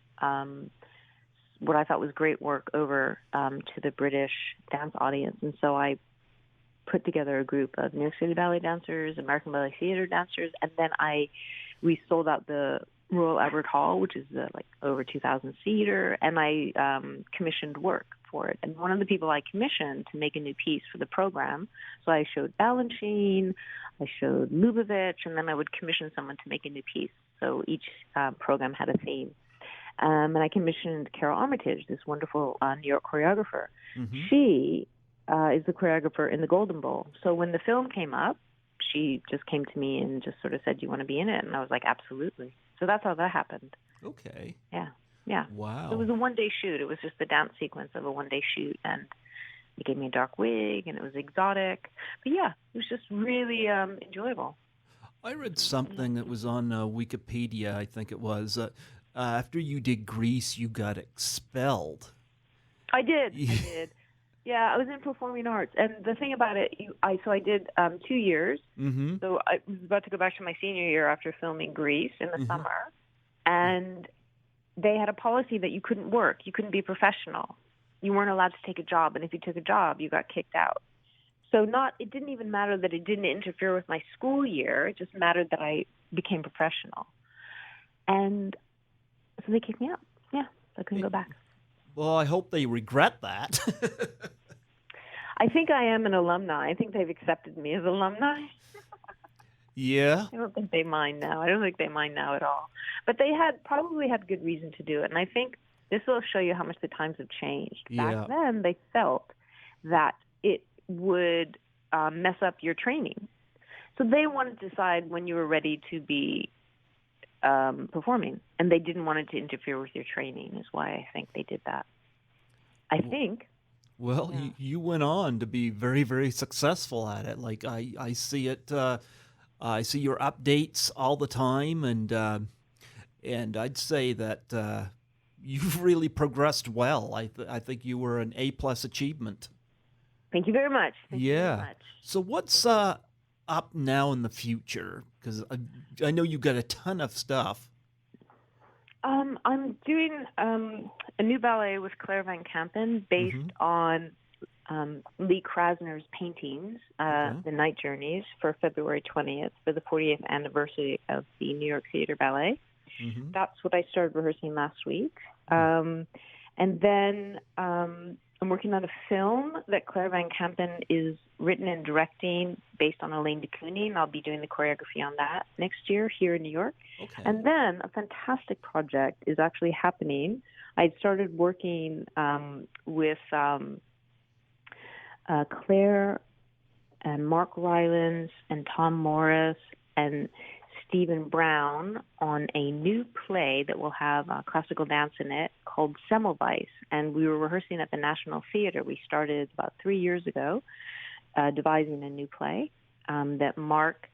Speaker 2: what I thought was great work over to the British dance audience. And so I put together a group of New York City ballet dancers, American Ballet Theater dancers, and then we sold out the Royal Albert Hall, which is like over 2,000 seater, and I commissioned work for it. And one of the people I commissioned to make a new piece for the program, so I showed Balanchine, I showed Lubavitch, and then I would commission someone to make a new piece. So each program had a theme. And I commissioned Carol Armitage, this wonderful New York choreographer. Mm-hmm. She is the choreographer in the Golden Bowl. So when the film came up, she just came to me and just sort of said, "Do you want to be in it?" And I was like, "Absolutely." So that's how that happened.
Speaker 1: Okay.
Speaker 2: Yeah.
Speaker 1: Wow.
Speaker 2: So it was a one-day shoot. It was just the dance sequence of a one-day shoot, and they gave me a dark wig, and it was exotic. But yeah, it was just really enjoyable.
Speaker 1: I read something that was on Wikipedia, I think it was. After you did Grease, you got expelled.
Speaker 2: I did. Yeah, I was in performing arts, and the thing about it, I did 2 years.
Speaker 1: Mm-hmm.
Speaker 2: So I was about to go back to my senior year after filming Grease in the
Speaker 1: Mm-hmm.
Speaker 2: summer, and they had a policy that you couldn't work, you couldn't be professional, you weren't allowed to take a job, and if you took a job, you got kicked out. So it didn't even matter that it didn't interfere with my school year. It just mattered that I became professional, and so they kicked me out. Yeah, I couldn't go back.
Speaker 1: Well, I hope they regret that.
Speaker 2: I think I am an alumni. I think they've accepted me as alumni.
Speaker 1: Yeah.
Speaker 2: I don't think they mind now. I don't think they mind now at all. But they probably had good reason to do it. And I think this will show you how much the times have changed.
Speaker 1: Yeah.
Speaker 2: Back then, they felt that it would mess up your training. So they wanted to decide when you were ready to be performing. And they didn't want it to interfere with your training, is why I think they did that. I think.
Speaker 1: Well,
Speaker 2: Yeah.
Speaker 1: you went on to be very, very successful at it. Like I see it. I see your updates all the time, and I'd say that you've really progressed well. I think you were an A+ achievement.
Speaker 2: Thank you very much. Thank you very much.
Speaker 1: So what's up now in the future? Because I know you got a ton of stuff.
Speaker 2: I'm doing a new ballet with Claire Van Kampen based on Lee Krasner's paintings, The Night Journeys, for February 20th, for the 40th anniversary of the New York Theater Ballet.
Speaker 1: Mm-hmm.
Speaker 2: That's what I started rehearsing last week. And then I'm working on a film that Claire Van Kampen is written and directing based on Elaine de Kooning. I'll be doing the choreography on that next year here in New York.
Speaker 1: Okay.
Speaker 2: And then a fantastic project is actually happening. I started working with Claire and Mark Rylance and Tom Morris and Stephen Brown on a new play that will have classical dance in it called Semmelweis. And we were rehearsing at the National Theater. We started about 3 years ago devising a new play that Mark,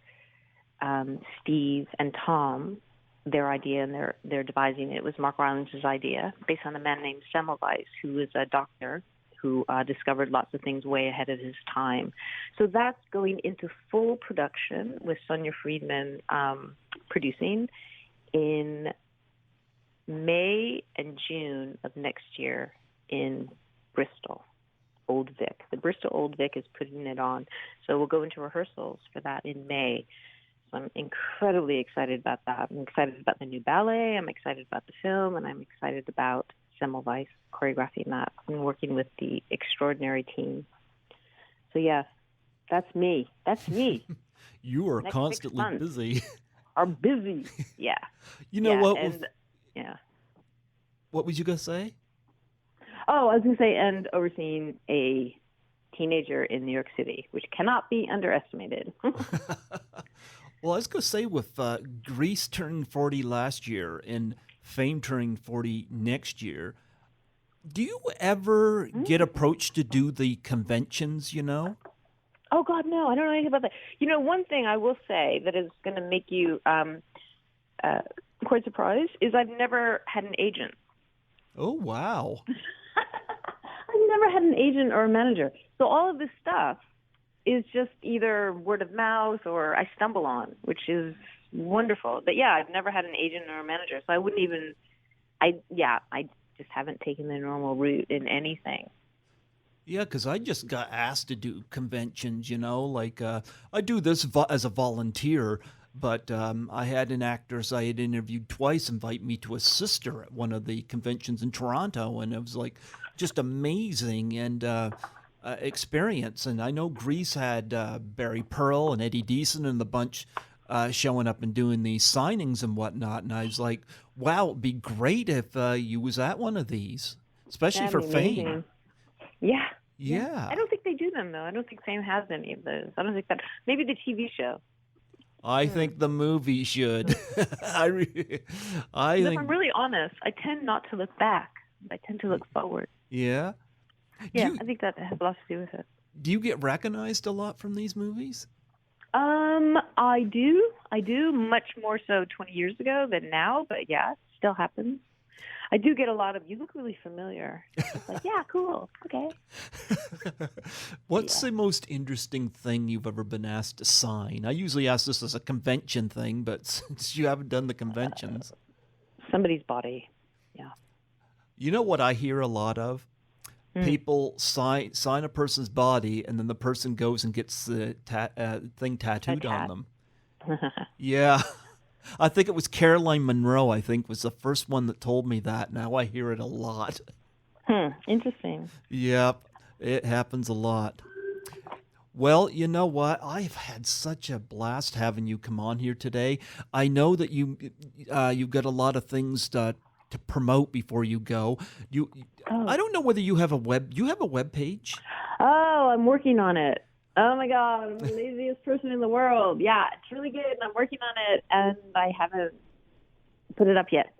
Speaker 2: Steve, and Tom, their idea, and they're devising it. It was Mark Rylance's idea, based on a man named Semmelweis, who was a doctor who discovered lots of things way ahead of his time. So that's going into full production with Sonia Friedman producing in May and June of next year in Bristol, Old Vic. The Bristol Old Vic is putting it on. So we'll go into rehearsals for that in May. So I'm incredibly excited about that. I'm excited about the new ballet. I'm excited about the film, and I'm excited about Semmelweis choreographing that. I'm working with the extraordinary team. So yeah, that's me. That's me.
Speaker 1: You are
Speaker 2: Next
Speaker 1: constantly busy.
Speaker 2: Are busy. Yeah.
Speaker 1: You know what?
Speaker 2: Yeah.
Speaker 1: What was you gonna say?
Speaker 2: Oh, I was gonna say, and overseeing a teenager in New York City, which cannot be underestimated.
Speaker 1: Well, I was gonna say, with Grease turning 40 last year and Fame turning 40 next year, do you ever get approached to do the conventions, you know?
Speaker 2: Oh, God, no. I don't know anything about that. You know, one thing I will say that is going to make you quite surprised is I've never had an agent.
Speaker 1: Oh, wow.
Speaker 2: I've never had an agent or a manager. So all of this stuff is just either word of mouth or I stumble on, which is wonderful. But yeah, I've never had an agent or a manager, so I wouldn't even. I just haven't taken the normal route in anything.
Speaker 1: Yeah, because I just got asked to do conventions, you know, like I do this as a volunteer, but I had an actress I had interviewed twice invite me to assist her at one of the conventions in Toronto, and it was like just amazing and experience. And I know Grease had Barry Pearl and Eddie Deason and the bunch showing up and doing these signings and whatnot, and I was like, wow, it'd be great if you was at one of these, especially for Fame.
Speaker 2: Yeah.
Speaker 1: Yeah.
Speaker 2: I don't think they do them, though. I don't think Fame has any of those. I don't think that. Maybe the TV show.
Speaker 1: I think the movie should. I think.
Speaker 2: If I'm really honest, I tend not to look back. I tend to look forward.
Speaker 1: Yeah?
Speaker 2: Yeah, I think that has a lot to do with it.
Speaker 1: Do you get recognized a lot from these movies?
Speaker 2: I do. Much more so 20 years ago than now, but yeah, it still happens. I do get a lot of, you look really familiar. It's like, yeah, cool. Okay.
Speaker 1: What's
Speaker 2: Yeah.
Speaker 1: the most interesting thing you've ever been asked to sign? I usually ask this as a convention thing, but since you haven't done the conventions.
Speaker 2: Somebody's body. Yeah.
Speaker 1: You know what I hear a lot of? People sign a person's body, and then the person goes and gets the thing tattooed on them. Yeah. I think it was Caroline Monroe, I think, was the first one that told me that. Now I hear it a lot.
Speaker 2: Interesting.
Speaker 1: Yep, it happens a lot. Well, you know what? I've had such a blast having you come on here today. I know that you've got a lot of things to promote before you go. I don't know whether you have a web page?
Speaker 2: Oh, I'm working on it. Oh my God, I'm the laziest person in the world. Yeah, it's really good, and I'm working on it, and I haven't put it up yet,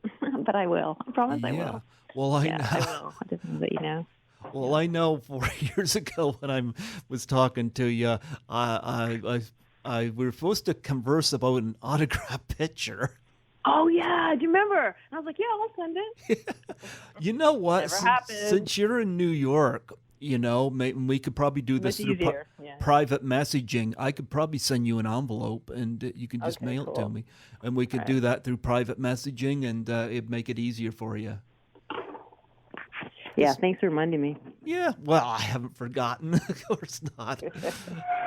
Speaker 2: but I will. I promise I will.
Speaker 1: Well, I know.
Speaker 2: I will. I just want to let you know.
Speaker 1: Well, I know 4 years ago when I was talking to you, we were supposed to converse about an autograph picture.
Speaker 2: Oh yeah, do you remember? And I was like, yeah, I'll send it.
Speaker 1: You know what?
Speaker 2: Never happened.
Speaker 1: Since you're in New York, we could probably do this through private messaging. I could probably send you an envelope, and you can just mail it to me, and we could do that through private messaging, and it'd make it easier for you.
Speaker 2: Yeah, thanks for reminding me.
Speaker 1: Yeah, well, I haven't forgotten. Of course not.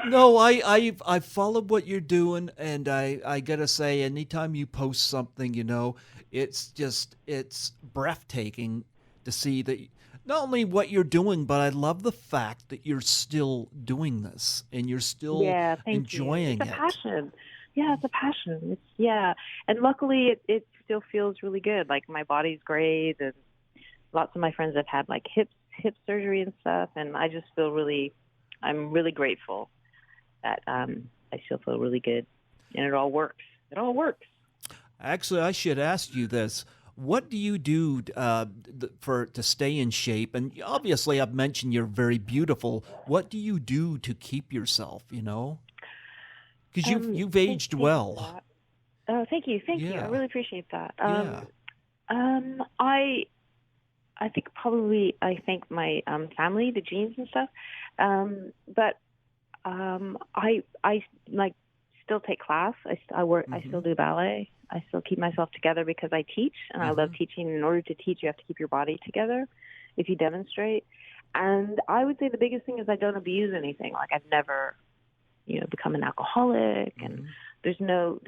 Speaker 1: No, I followed what you're doing, and I gotta say, anytime you post something, it's breathtaking to see that not only what you're doing, but I love the fact that you're still doing this and you're still enjoying it.
Speaker 2: It's a passion. Yeah, it's a passion. And luckily it still feels really good. Like my body's great, and lots of my friends have had like hip surgery and stuff, and I just feel I'm really grateful that I still feel really good, and it all works. It all works.
Speaker 1: Actually, I should ask you this. What do you do to stay in shape? And obviously, I've mentioned you're very beautiful. What do you do to keep yourself? Because you've aged well.
Speaker 2: Oh, thank you. I really appreciate that. I think probably I thank my family, the genes and stuff. But I like still take class. I work. I still do ballet. I still keep myself together because I teach, and I love teaching. In order to teach, you have to keep your body together if you demonstrate. And I would say the biggest thing is I don't abuse anything. Like I've never, become an alcoholic, and there's no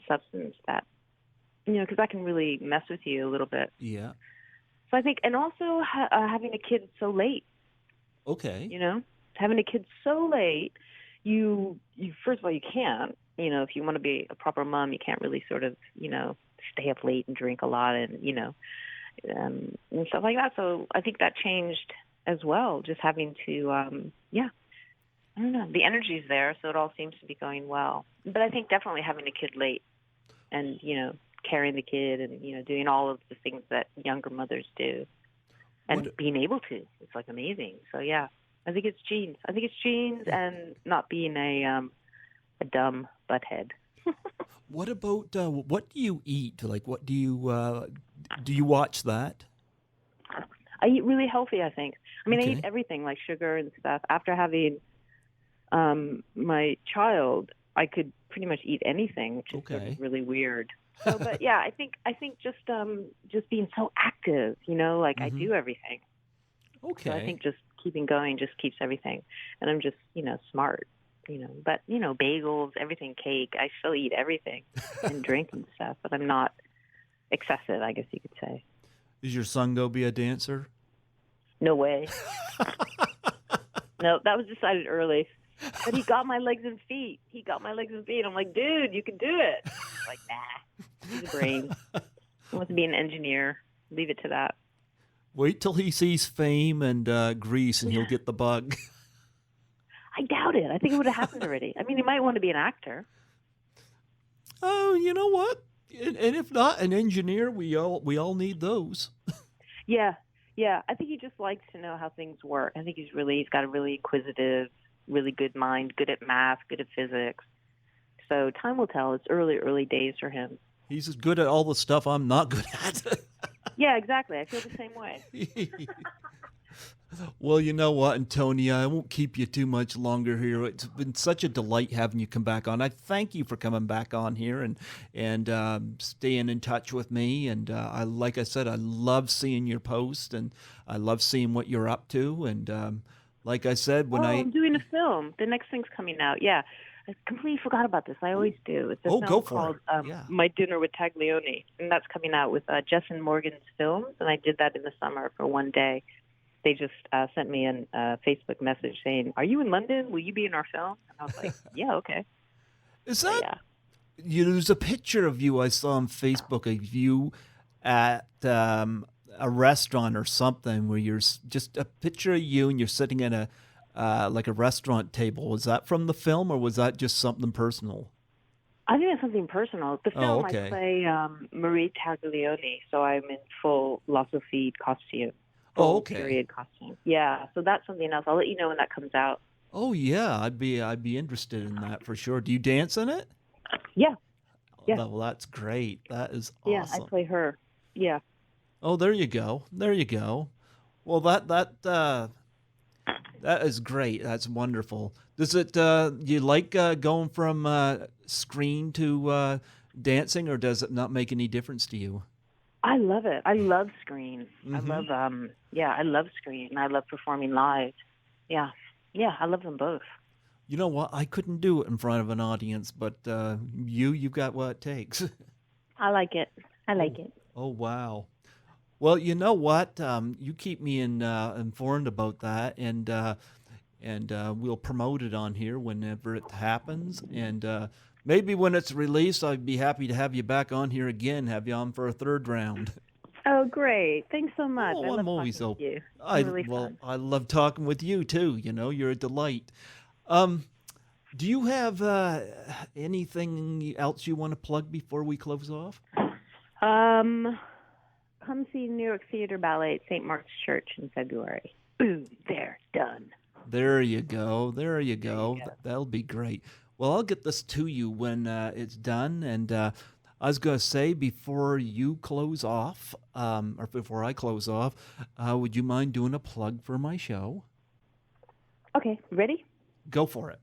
Speaker 2: substance that, because that can really mess with you a little bit.
Speaker 1: Yeah.
Speaker 2: So I think, and also having a kid so late.
Speaker 1: Okay.
Speaker 2: Having a kid so late, you first of all, you can't. If you want to be a proper mom, you can't really sort of, stay up late and drink a lot and and stuff like that. So I think that changed as well. Just having to, I don't know, the energy's there, so it all seems to be going well. But I think definitely having a kid late, and carrying the kid, and doing all of the things that younger mothers do, and being able to, it's like amazing. So yeah, I think it's genes. And not being a dumb butthead.
Speaker 1: What about what do you eat? Like, what do you watch that?
Speaker 2: I eat really healthy, I think. I eat everything, like sugar and stuff. After having my child, I could pretty much eat anything, which is sort of really weird. So, but yeah, I think just being so active, I do everything.
Speaker 1: Okay.
Speaker 2: So I think just keeping going just keeps everything, and I'm just smart, But bagels, everything, cake. I still eat everything and drink and stuff, but I'm not excessive, I guess you could say.
Speaker 1: Is your son go be a dancer?
Speaker 2: No way. No, that was decided early. But he got my legs and feet. I'm like, dude, you can do it. He's like, nah. He's a brain. He wants to be an engineer. Leave it to that.
Speaker 1: Wait till he sees Fame and Grease, and he'll get the bug.
Speaker 2: I doubt it. I think it would have happened already. He might want to be an actor.
Speaker 1: Oh, you know what? And if not, an engineer. We all need those.
Speaker 2: Yeah. I think he just likes to know how things work. I think he's got a really inquisitive, really good mind, good at math, good at physics. So time will tell. It's early days for him.
Speaker 1: He's as good at all the stuff I'm not good at.
Speaker 2: Yeah, exactly. I feel the same way.
Speaker 1: Well, you know what, Antonia, I won't keep you too much longer here. It's been such a delight having you come back on. I thank you for coming back on here and staying in touch with me. And like I said, I love seeing your posts and I love seeing what you're up to. And like I said, when
Speaker 2: Oh,
Speaker 1: I
Speaker 2: I'm doing a film. The next thing's coming out. Yeah. I completely forgot about this. I always do. It's a
Speaker 1: go
Speaker 2: film
Speaker 1: for it.
Speaker 2: called
Speaker 1: Yeah.
Speaker 2: My Dinner with Taglioni, and that's coming out with Jessen Morgan's Films, and I did that in the summer for one day. They just sent me a Facebook message saying, "Are you in London? Will you be in our film?" And I was like, "Yeah, okay."
Speaker 1: Is
Speaker 2: So,
Speaker 1: that
Speaker 2: yeah.
Speaker 1: there's a picture of you I saw on Facebook of you at a restaurant or something where just a picture of you and you're sitting at a like a restaurant table. Was that from the film or was that just something personal?
Speaker 2: I think it's something personal. The
Speaker 1: Oh,
Speaker 2: film, I
Speaker 1: okay.
Speaker 2: play Marie Taglioni, so I'm in full Lasso Feed costume,
Speaker 1: Oh,
Speaker 2: full
Speaker 1: okay.
Speaker 2: period costume. Yeah, so that's something else. I'll let you know when that comes out.
Speaker 1: Oh yeah, I'd be interested in that for sure. Do you dance in it?
Speaker 2: Yeah,
Speaker 1: Oh,
Speaker 2: yeah,
Speaker 1: well, that's great. That is
Speaker 2: yeah. I
Speaker 1: awesome.
Speaker 2: play her. Yeah.
Speaker 1: Oh, there you go. There you go. Well, that is great. That's wonderful. Does it you like going from screen to dancing, or does it not make any difference to you?
Speaker 2: I love it. I love screen. I
Speaker 1: Hmm.
Speaker 2: love yeah, I love screen. I love performing live. Yeah. Yeah, I love them both.
Speaker 1: You know what? I couldn't do it in front of an audience, but you've got what it takes.
Speaker 2: I like it. I like
Speaker 1: Oh,
Speaker 2: it.
Speaker 1: oh wow. Well, you know what? You keep me informed about that, and we'll promote it on here whenever it happens. And maybe when it's released, I'd be happy to have you back on here again. Have you on for a third round?
Speaker 2: Oh, great. Thanks so much. I
Speaker 1: Oh,
Speaker 2: love
Speaker 1: I'm always
Speaker 2: talking with
Speaker 1: open.
Speaker 2: you. It's been
Speaker 1: I
Speaker 2: really
Speaker 1: well,
Speaker 2: fun.
Speaker 1: I love talking with you too. You know, you're a delight. Um, do you have anything else you want to plug before we close off?
Speaker 2: Um, come see New York Theater Ballet at St. Mark's Church in February. Boom, there, done.
Speaker 1: There you go. There you
Speaker 2: There you
Speaker 1: go.
Speaker 2: go.
Speaker 1: That'll be great. Well, I'll get this to you when it's done. And I was going to say before you close off, or before I close off, would you mind doing a plug for my show?
Speaker 2: Okay, ready?
Speaker 1: Go for it.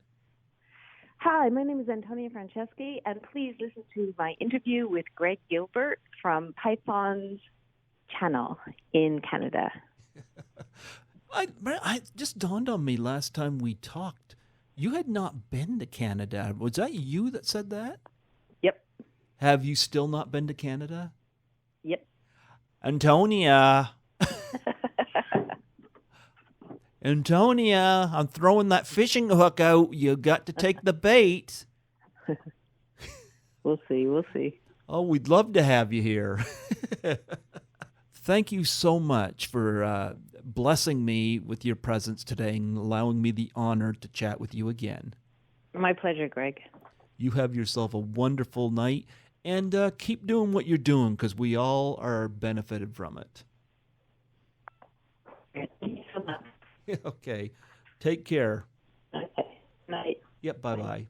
Speaker 2: Hi, my name is Antonia Franceschi, and please listen to my interview with Greg Gilbert from Python's channel in Canada.
Speaker 1: I just dawned on me last time we talked. You had not been to Canada. Was that you that said that?
Speaker 2: Yep,
Speaker 1: Have you still not been to Canada?
Speaker 2: yep.
Speaker 1: Antonia. Antonia, I'm throwing that fishing hook out. You got to take the bait.
Speaker 2: We'll see, we'll see.
Speaker 1: Oh, we'd love to have you here. Thank you so much for blessing me with your presence today and allowing me the honor to chat with you again.
Speaker 2: My pleasure, Greg.
Speaker 1: You have yourself a wonderful night and keep doing what you're doing because we all are benefited from it.
Speaker 2: Thank you so much.
Speaker 1: Okay. Take care.
Speaker 2: Okay, night.
Speaker 1: Yep. Bye bye.